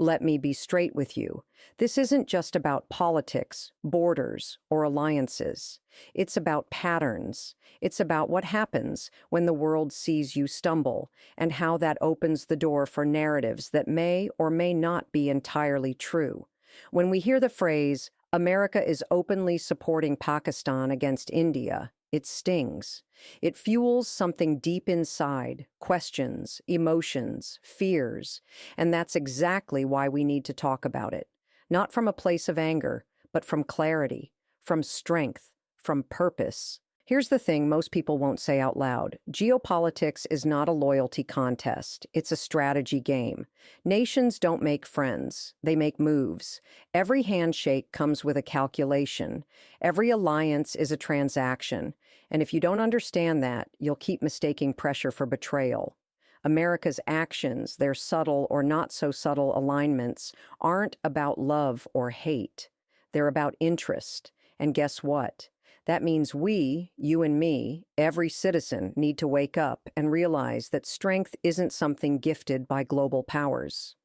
Let me be straight with you. This isn't just about politics, borders, or alliances. It's about patterns. It's about what happens when the world sees you stumble, and how that opens the door for narratives that may or may not be entirely true. When we hear the phrase, America is openly supporting Pakistan against India, it stings. It fuels something deep inside, questions, emotions, fears, and that's exactly why we need to talk about it. Not from a place of anger, but from clarity, from strength, from purpose. Here's the thing most people won't say out loud. Geopolitics is not a loyalty contest. It's a strategy game. Nations don't make friends. They make moves. Every handshake comes with a calculation. Every alliance is a transaction. And if you don't understand that, you'll keep mistaking pressure for betrayal. America's actions, their subtle or not so subtle alignments, aren't about love or hate. They're about interest. And guess what? That means we, you and me, every citizen, need to wake up and realize that strength isn't something gifted by global powers.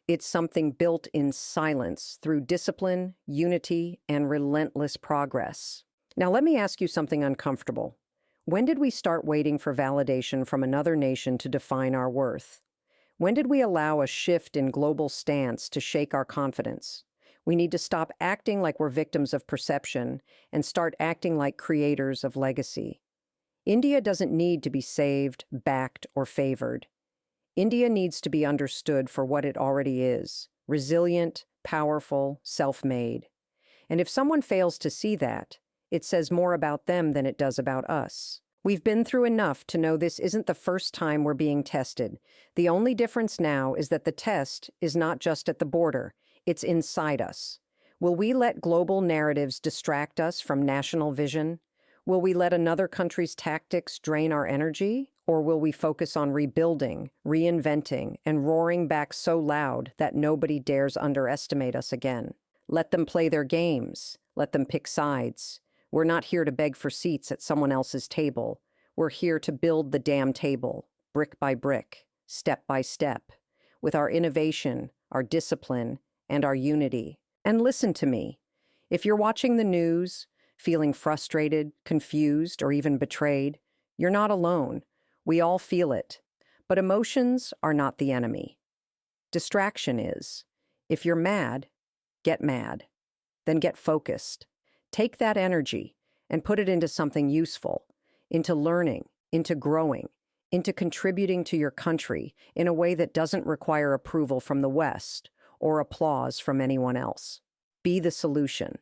It's something built in silence through discipline, unity, and relentless progress. Now, let me ask you something uncomfortable. When did we start waiting for validation from another nation to define our worth? When did we allow a shift in global stance to shake our confidence? We need to stop acting like we're victims of perception and start acting like creators of legacy. India doesn't need to be saved, backed, or favored. India needs to be understood for what it already is: resilient, powerful, self-made. And if someone fails to see that, it says more about them than it does about us. We've been through enough to know this isn't the first time we're being tested. The only difference now is that the test is not just at the border. It's inside us. Will we let global narratives distract us from national vision? Will we let another country's tactics drain our energy? Or will we focus on rebuilding, reinventing, and roaring back so loud that nobody dares underestimate us again? Let them play their games. Let them pick sides. We're not here to beg for seats at someone else's table. We're here to build the damn table, brick by brick, step by step, with our innovation, our discipline, and our unity. And listen to me. If you're watching the news, feeling frustrated, confused, or even betrayed, you're not alone. We all feel it. But emotions are not the enemy. Distraction is. If you're mad, get mad. Then get focused. Take that energy and put it into something useful, into learning, into growing, into contributing to your country in a way that doesn't require approval from the West or applause from anyone else. Be the solution,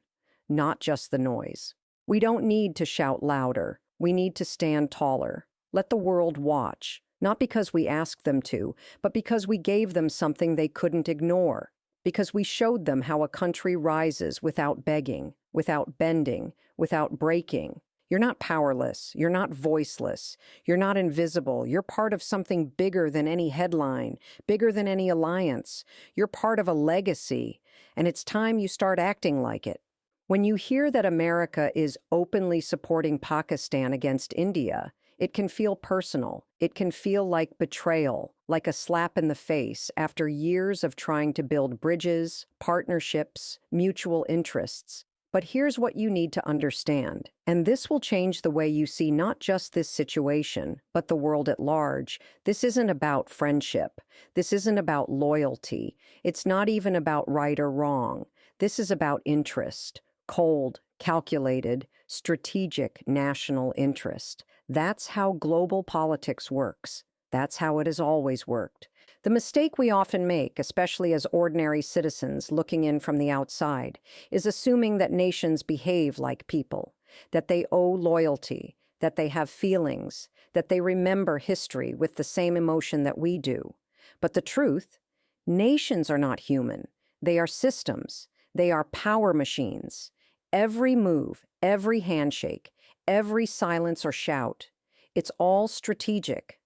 not just the noise. We don't need to shout louder. We need to stand taller. Let the world watch, not because we asked them to, but because we gave them something they couldn't ignore. Because we showed them how a country rises without begging, without bending, without breaking. You're not powerless. You're not voiceless. You're not invisible. You're part of something bigger than any headline, bigger than any alliance. You're part of a legacy, and it's time you start acting like it. When you hear that America is openly supporting Pakistan against India, it can feel personal. It can feel like betrayal, like a slap in the face after years of trying to build bridges, partnerships, mutual interests. But here's what you need to understand, and this will change the way you see not just this situation, but the world at large. This isn't about friendship. This isn't about loyalty. It's not even about right or wrong. This is about interest, cold, calculated, strategic national interest. That's how global politics works. That's how it has always worked. The mistake we often make, especially as ordinary citizens looking in from the outside, is assuming that nations behave like people, that they owe loyalty, that they have feelings, that they remember history with the same emotion that we do. But the truth, nations are not human. They are systems. They are power machines. Every move, every handshake, every silence or shout, it's all strategic.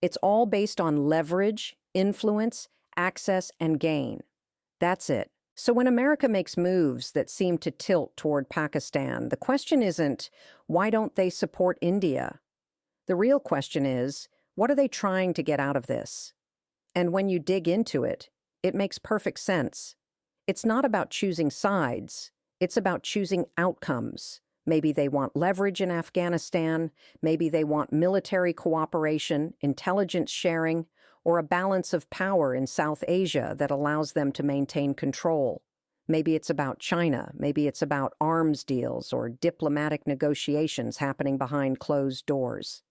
It's all based on leverage, influence, access, and gain. That's it. So when America makes moves that seem to tilt toward Pakistan, the question isn't, why don't they support India? The real question is, what are they trying to get out of this? And when you dig into it, It makes perfect sense. It's not about choosing sides, it's about choosing outcomes. Maybe they want leverage in Afghanistan, maybe they want military cooperation, intelligence sharing, or a balance of power in South Asia that allows them to maintain control. Maybe it's about China, maybe it's about arms deals or diplomatic negotiations happening behind closed doors.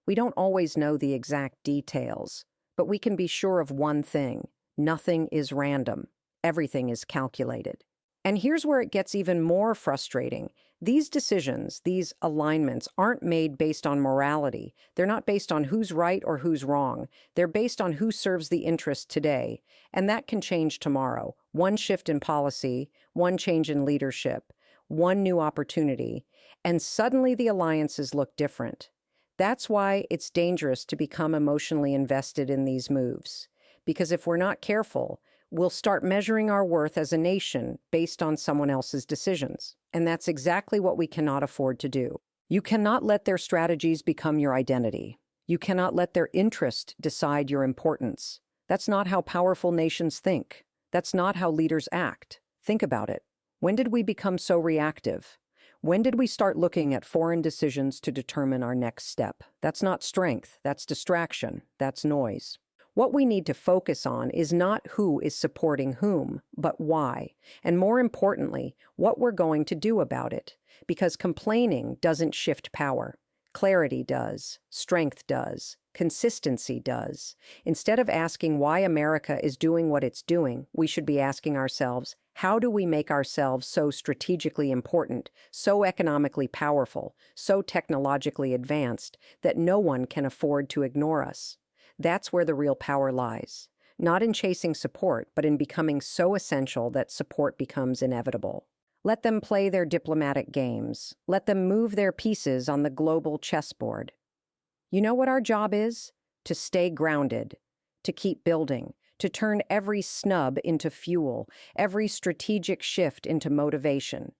We don't always know the exact details, but we can be sure of one thing: nothing is random. Everything is calculated. And here's where it gets even more frustrating. These decisions, these alignments, aren't made based on morality. They're not based on who's right or who's wrong. They're based on who serves the interest today. And that can change tomorrow. One shift in policy, one change in leadership, one new opportunity, and suddenly the alliances look different. That's why it's dangerous to become emotionally invested in these moves. Because if we're not careful, we'll start measuring our worth as a nation based on someone else's decisions. And that's exactly what we cannot afford to do. You cannot let their strategies become your identity. You cannot let their interest decide your importance. That's not how powerful nations think. That's not how leaders act. Think about it. When did we become so reactive? When did we start looking at foreign decisions to determine our next step? That's not strength. That's distraction. That's noise. What we need to focus on is not who is supporting whom, but why. And more importantly, what we're going to do about it. Because complaining doesn't shift power. Clarity does. Strength does. Consistency does. Instead of asking why America is doing what it's doing, we should be asking ourselves, how do we make ourselves so strategically important, so economically powerful, so technologically advanced, that no one can afford to ignore us? That's where the real power lies. Not in chasing support, but in becoming so essential that support becomes inevitable. Let them play their diplomatic games. Let them move their pieces on the global chessboard. You know what our job is? To stay grounded, to keep building, to turn every snub into fuel, every strategic shift into motivation.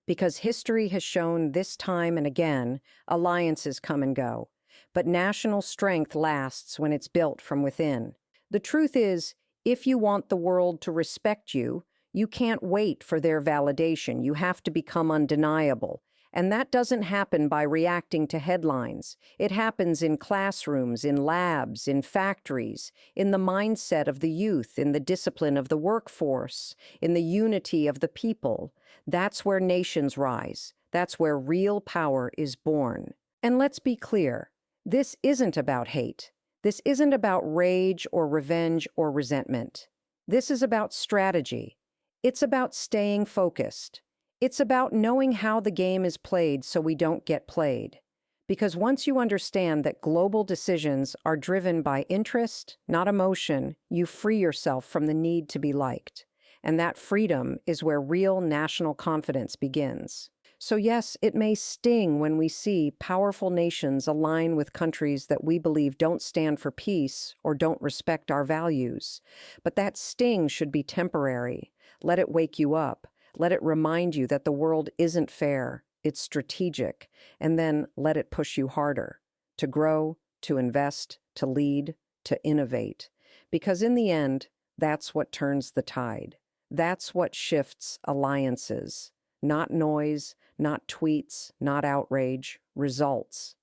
Because history has shown this time and again, alliances come and go. But national strength lasts when it's built from within. The truth is, if you want the world to respect you, you can't wait for their validation. You have to become undeniable. And that doesn't happen by reacting to headlines. It happens in classrooms, in labs, in factories, in the mindset of the youth, in the discipline of the workforce, in the unity of the people. That's where nations rise. That's where real power is born. And let's be clear. This isn't about hate. This isn't about rage or revenge or resentment. This is about strategy. It's about staying focused. It's about knowing how the game is played so we don't get played. Because once you understand that global decisions are driven by interest, not emotion, you free yourself from the need to be liked. And that freedom is where real national confidence begins. So yes, it may sting when we see powerful nations align with countries that we believe don't stand for peace or don't respect our values. But that sting should be temporary. Let it wake you up. Let it remind you that the world isn't fair, it's strategic, and then let it push you harder to grow, to invest, to lead, to innovate. Because in the end, that's what turns the tide. That's what shifts alliances. Not noise, not tweets, not outrage, results.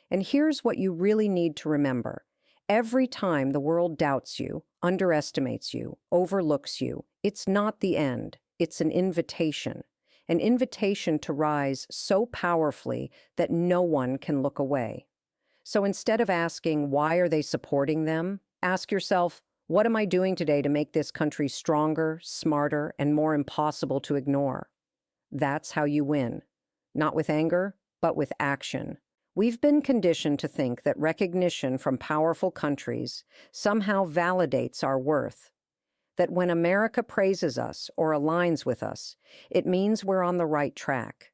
And here's what you really need to remember. Every time the world doubts you, underestimates you, overlooks you, it's not the end. It's an invitation to rise so powerfully that no one can look away. So instead of asking, why are they supporting them? Ask yourself, what am I doing today to make this country stronger, smarter, and more impossible to ignore? That's how you win. Not with anger, but with action. We've been conditioned to think that recognition from powerful countries somehow validates our worth. That when America praises us or aligns with us, it means we're on the right track.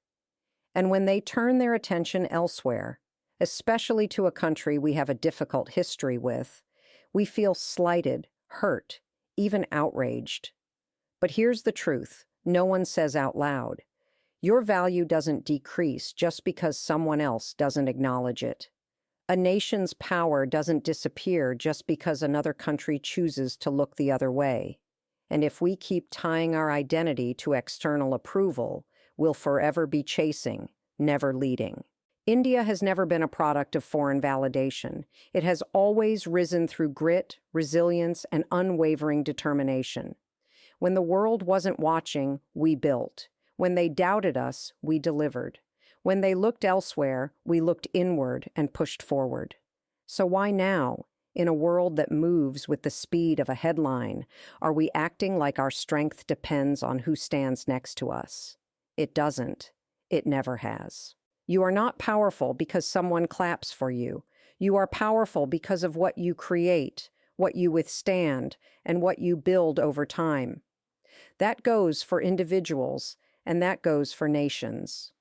And when they turn their attention elsewhere, especially to a country we have a difficult history with, we feel slighted, hurt, even outraged. But here's the truth, no one says out loud. Your value doesn't decrease just because someone else doesn't acknowledge it. A nation's power doesn't disappear just because another country chooses to look the other way. And if we keep tying our identity to external approval, we'll forever be chasing, never leading. India has never been a product of foreign validation. It has always risen through grit, resilience, and unwavering determination. When the world wasn't watching, we built. When they doubted us, we delivered. When they looked elsewhere, we looked inward and pushed forward. So why now, in a world that moves with the speed of a headline, are we acting like our strength depends on who stands next to us? It doesn't. It never has. You are not powerful because someone claps for you. You are powerful because of what you create, what you withstand, and what you build over time. That goes for individuals, and that goes for nations.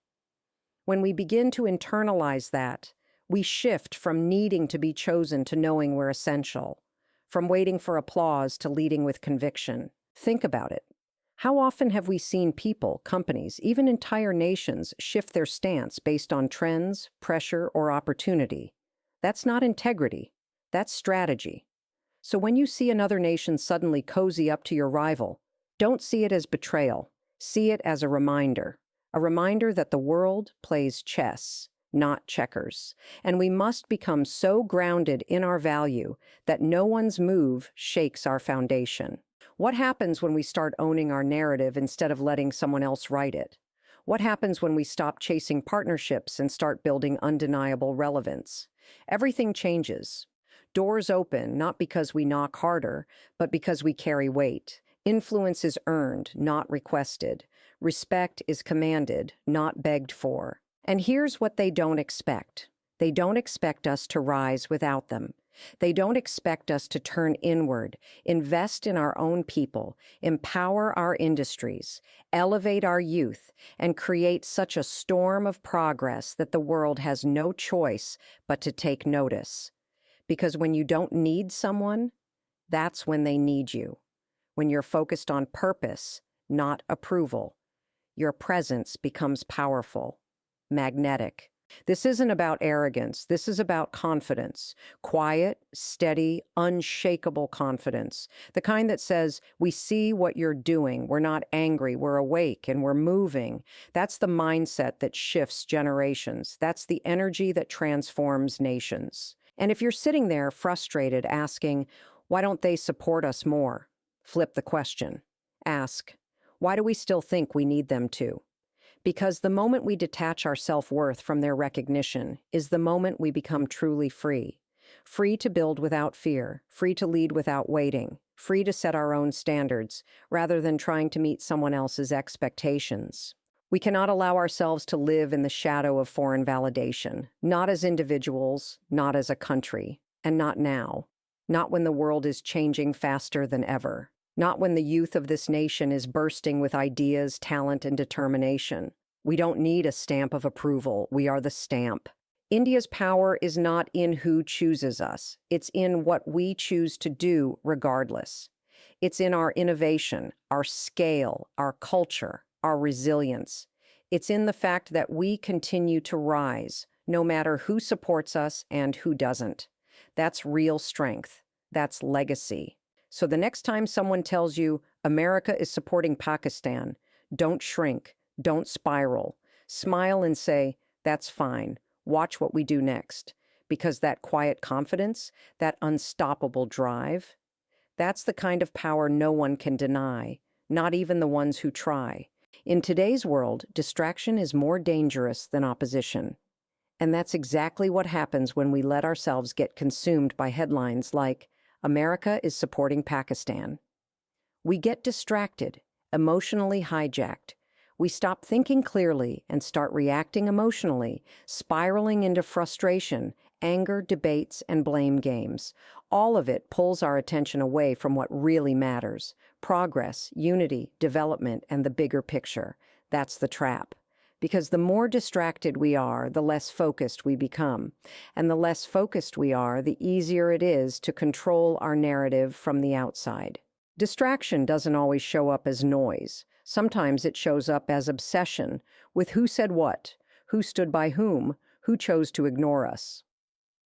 When we begin to internalize that, we shift from needing to be chosen to knowing we're essential, from waiting for applause to leading with conviction. Think about it. How often have we seen people, companies, even entire nations shift their stance based on trends, pressure, or opportunity? That's not integrity. That's strategy. So when you see another nation suddenly cozy up to your rival, don't see it as betrayal. See it as a reminder that the world plays chess, not checkers, and we must become so grounded in our value that no one's move shakes our foundation. What happens when we start owning our narrative instead of letting someone else write it? What happens when we stop chasing partnerships and start building undeniable relevance? Everything changes. Doors open not because we knock harder, but because we carry weight. Influence is earned, not requested. Respect is commanded, not begged for. And here's what they don't expect. They don't expect us to rise without them. They don't expect us to turn inward, invest in our own people, empower our industries, elevate our youth, and create such a storm of progress that the world has no choice but to take notice. Because when you don't need someone, that's when they need you. When you're focused on purpose, not approval, your presence becomes powerful, magnetic. This isn't about arrogance. This is about confidence. Quiet, steady, unshakable confidence. The kind that says, we see what you're doing. We're not angry. We're awake and we're moving. That's the mindset that shifts generations. That's the energy that transforms nations. And if you're sitting there frustrated asking, why don't they support us more? Flip the question. Ask, why do we still think we need them to? Because the moment we detach our self-worth from their recognition is the moment we become truly free. Free to build without fear, free to lead without waiting, free to set our own standards, rather than trying to meet someone else's expectations. We cannot allow ourselves to live in the shadow of foreign validation, not as individuals, not as a country, and not now. Not when the world is changing faster than ever. Not when the youth of this nation is bursting with ideas, talent, and determination. We don't need a stamp of approval. We are the stamp. India's power is not in who chooses us. It's in what we choose to do regardless. It's in our innovation, our scale, our culture, our resilience. It's in the fact that we continue to rise, no matter who supports us and who doesn't. That's real strength. That's legacy. So the next time someone tells you America is supporting Pakistan, don't shrink, don't spiral. Smile and say, that's fine. Watch what we do next. Because that quiet confidence, that unstoppable drive, that's the kind of power no one can deny, not even the ones who try. In today's world, distraction is more dangerous than opposition. And that's exactly what happens when we let ourselves get consumed by headlines like, America is supporting Pakistan. We get distracted, emotionally hijacked. We stop thinking clearly and start reacting emotionally, spiraling into frustration, anger, debates, and blame games. All of it pulls our attention away from what really matters: progress, unity, development, and the bigger picture. That's the trap. Because the more distracted we are, the less focused we become. And the less focused we are, the easier it is to control our narrative from the outside. Distraction doesn't always show up as noise. Sometimes it shows up as obsession with who said what, who stood by whom, who chose to ignore us.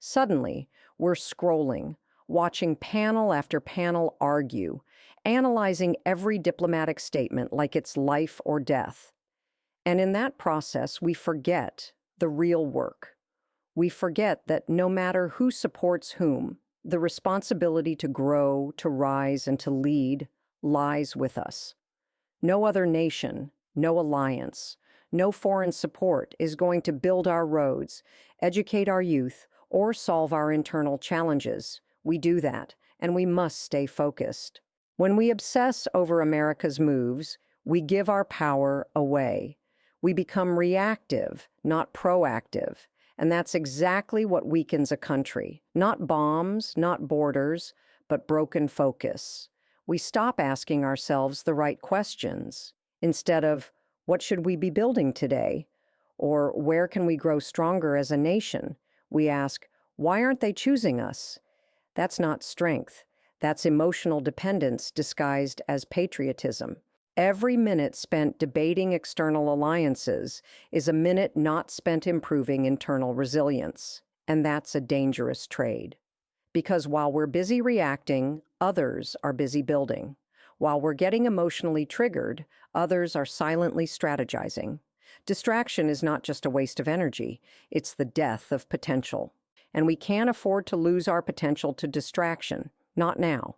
Suddenly, we're scrolling, watching panel after panel argue, analyzing every diplomatic statement like it's life or death. And in that process, we forget the real work. We forget that no matter who supports whom, the responsibility to grow, to rise, and to lead lies with us. No other nation, no alliance, no foreign support is going to build our roads, educate our youth, or solve our internal challenges. We do that, and we must stay focused. When we obsess over America's moves, we give our power away. We become reactive, not proactive. And that's exactly what weakens a country. Not bombs, not borders, but broken focus. We stop asking ourselves the right questions. Instead of, what should we be building today? Or where can we grow stronger as a nation? We ask, why aren't they choosing us? That's not strength. That's emotional dependence disguised as patriotism. Every minute spent debating external alliances is a minute not spent improving internal resilience. And that's a dangerous trade. Because while we're busy reacting, others are busy building. While we're getting emotionally triggered, others are silently strategizing. Distraction is not just a waste of energy, it's the death of potential. And we can't afford to lose our potential to distraction. Not now.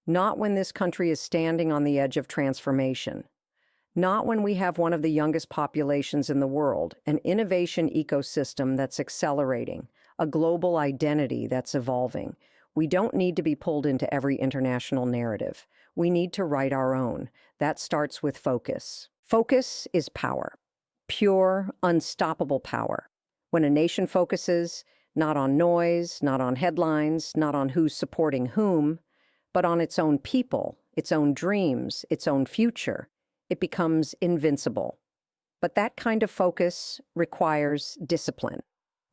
Not when this country is standing on the edge of transformation. Not when we have one of the youngest populations in the world, an innovation ecosystem that's accelerating, a global identity that's evolving. We don't need to be pulled into every international narrative. We need to write our own. That starts with focus. Focus is power. Pure, unstoppable power. When a nation focuses, not on noise, not on headlines, not on who's supporting whom, but on its own people, its own dreams, its own future, it becomes invincible. But that kind of focus requires discipline,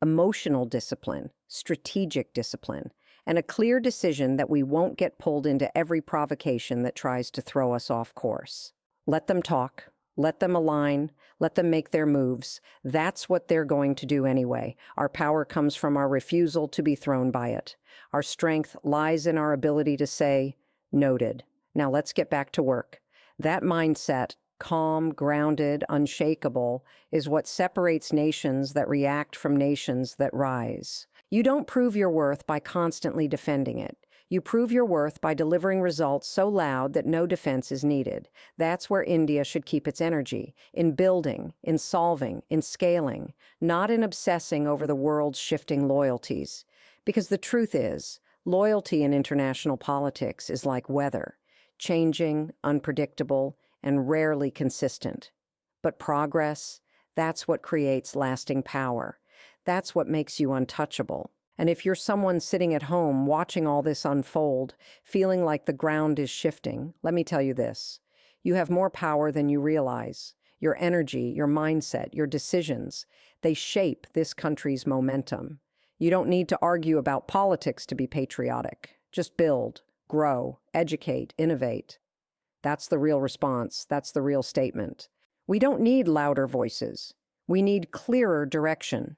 emotional discipline, strategic discipline, and a clear decision that we won't get pulled into every provocation that tries to throw us off course. Let them talk, let them align, let them make their moves. That's what they're going to do anyway. Our power comes from our refusal to be thrown by it. Our strength lies in our ability to say, noted. Now let's get back to work. That mindset, calm, grounded, unshakable, is what separates nations that react from nations that rise. You don't prove your worth by constantly defending it. You prove your worth by delivering results so loud that no defense is needed. That's where India should keep its energy, in building, in solving, in scaling, not in obsessing over the world's shifting loyalties. Because the truth is, loyalty in international politics is like weather, changing, unpredictable, and rarely consistent. But progress, that's what creates lasting power. That's what makes you untouchable. And if you're someone sitting at home watching all this unfold, feeling like the ground is shifting, let me tell you this. You have more power than you realize. Your energy, your mindset, your decisions, they shape this country's momentum. You don't need to argue about politics to be patriotic. Just build, grow, educate, innovate. That's the real response. That's the real statement. We don't need louder voices. We need clearer direction.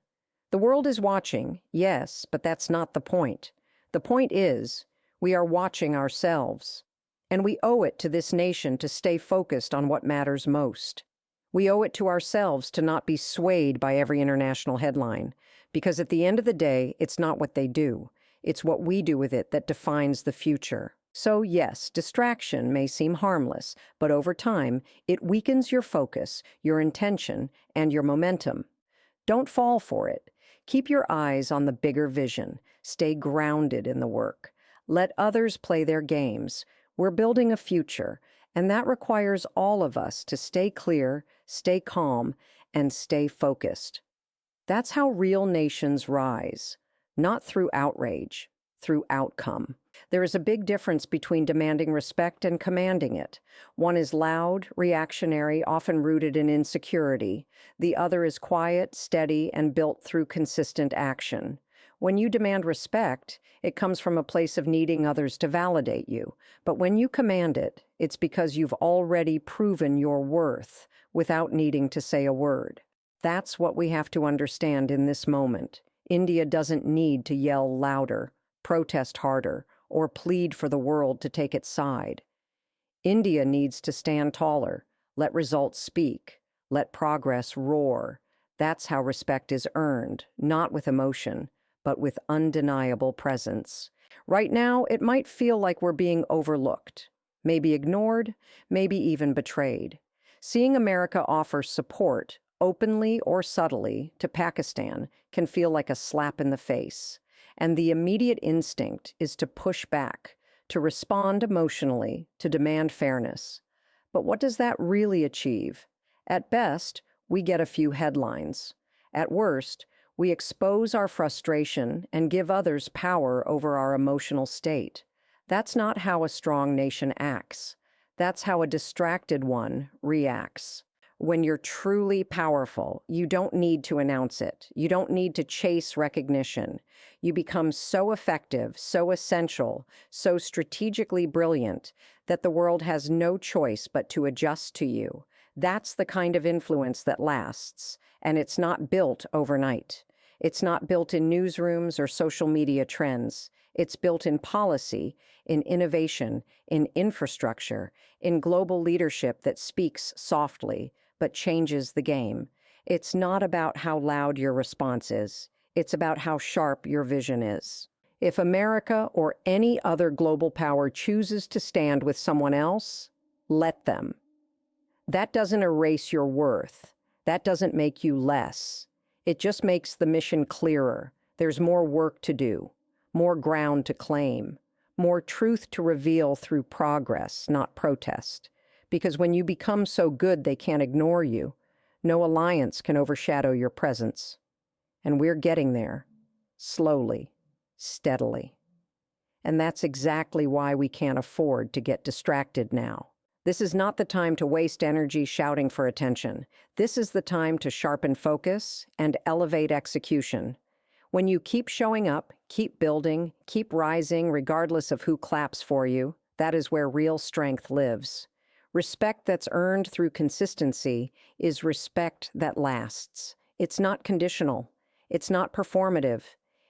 The world is watching, yes, but that's not the point. The point is, we are watching ourselves. And we owe it to this nation to stay focused on what matters most. We owe it to ourselves to not be swayed by every international headline, because at the end of the day, it's not what they do. It's what we do with it that defines the future. So yes, distraction may seem harmless, but over time, it weakens your focus, your intention, and your momentum. Don't fall for it. Keep your eyes on the bigger vision. Stay grounded in the work. Let others play their games. We're building a future, and that requires all of us to stay clear, stay calm, and stay focused. That's how real nations rise, not through outrage, through outcome. There is a big difference between demanding respect and commanding it. One is loud, reactionary, often rooted in insecurity. The other is quiet, steady, and built through consistent action. When you demand respect, it comes from a place of needing others to validate you. But when you command it, it's because you've already proven your worth without needing to say a word. That's what we have to understand in this moment. India doesn't need to yell louder, protest harder, or plead for the world to take its side. India needs to stand taller, let results speak, let progress roar. That's how respect is earned, not with emotion, but with undeniable presence. Right now, it might feel like we're being overlooked, maybe ignored, maybe even betrayed. Seeing America offer support, openly or subtly, to Pakistan can feel like a slap in the face. And the immediate instinct is to push back, to respond emotionally, to demand fairness. But what does that really achieve? At best, we get a few headlines. At worst, we expose our frustration and give others power over our emotional state. That's not how a strong nation acts. That's how a distracted one reacts. When you're truly powerful, you don't need to announce it. You don't need to chase recognition. You become so effective, so essential, so strategically brilliant that the world has no choice but to adjust to you. That's the kind of influence that lasts, and it's not built overnight. It's not built in newsrooms or social media trends. It's built in policy, in innovation, in infrastructure, in global leadership that speaks softly, but changes the game. It's not about how loud your response is. It's about how sharp your vision is. If America or any other global power chooses to stand with someone else, let them. That doesn't erase your worth. That doesn't make you less. It just makes the mission clearer. There's more work to do, more ground to claim, more truth to reveal through progress, not protest. Because when you become so good they can't ignore you, no alliance can overshadow your presence. And we're getting there, slowly, steadily. And that's exactly why we can't afford to get distracted now. This is not the time to waste energy shouting for attention. This is the time to sharpen focus and elevate execution. When you keep showing up, keep building, keep rising regardless of who claps for you, that is where real strength lives. Respect that's earned through consistency is respect that lasts. It's not conditional. It's not performative.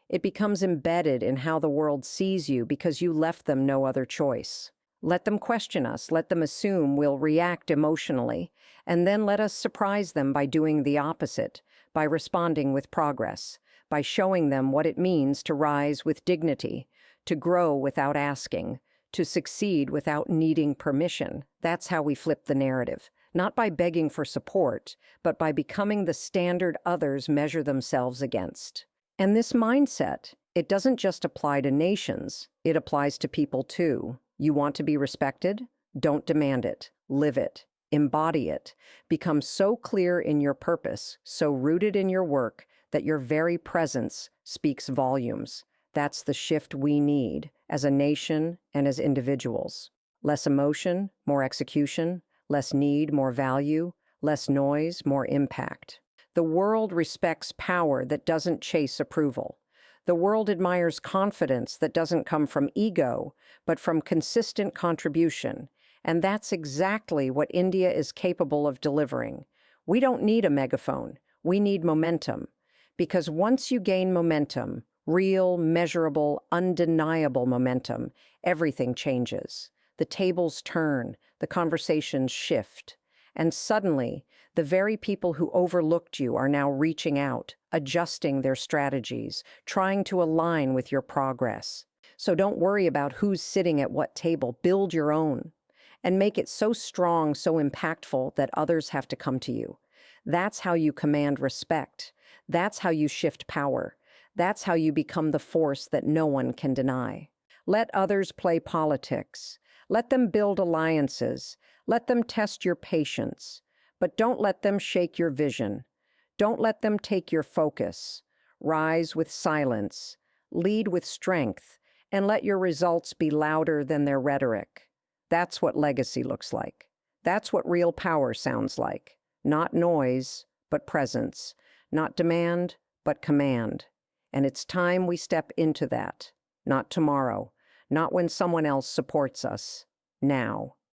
It becomes embedded in how the world sees you because you left them no other choice. Let them question us, let them assume we'll react emotionally, and then let us surprise them by doing the opposite, by responding with progress, by showing them what it means to rise with dignity, to grow without asking, to succeed without needing permission. That's how we flip the narrative, not by begging for support, but by becoming the standard others measure themselves against. And this mindset, it doesn't just apply to nations, it applies to people too. You want to be respected? Don't demand it. Live it. Embody it. Become so clear in your purpose, so rooted in your work, that your very presence speaks volumes. That's the shift we need as a nation and as individuals. Less emotion, more execution. Less need, more value. Less noise, more impact. The world respects power that doesn't chase approval. The world admires confidence that doesn't come from ego, but from consistent contribution. And that's exactly what India is capable of delivering. We don't need a megaphone. We need momentum. Because once you gain momentum, real, measurable, undeniable momentum, everything changes. The tables turn, the conversations shift. And suddenly, the very people who overlooked you are now reaching out, adjusting their strategies, trying to align with your progress. So don't worry about who's sitting at what table. Build your own. And make it so strong, so impactful that others have to come to you. That's how you command respect. That's how you shift power. That's how you become the force that no one can deny. Let others play politics. Let them build alliances. Let them test your patience. But don't let them shake your vision. Don't let them take your focus. Rise with silence. Lead with strength. And let your results be louder than their rhetoric. That's what legacy looks like. That's what real power sounds like. Not noise, but presence. Not demand, but command. And it's time we step into that. Not tomorrow. Not when someone else supports us. Now.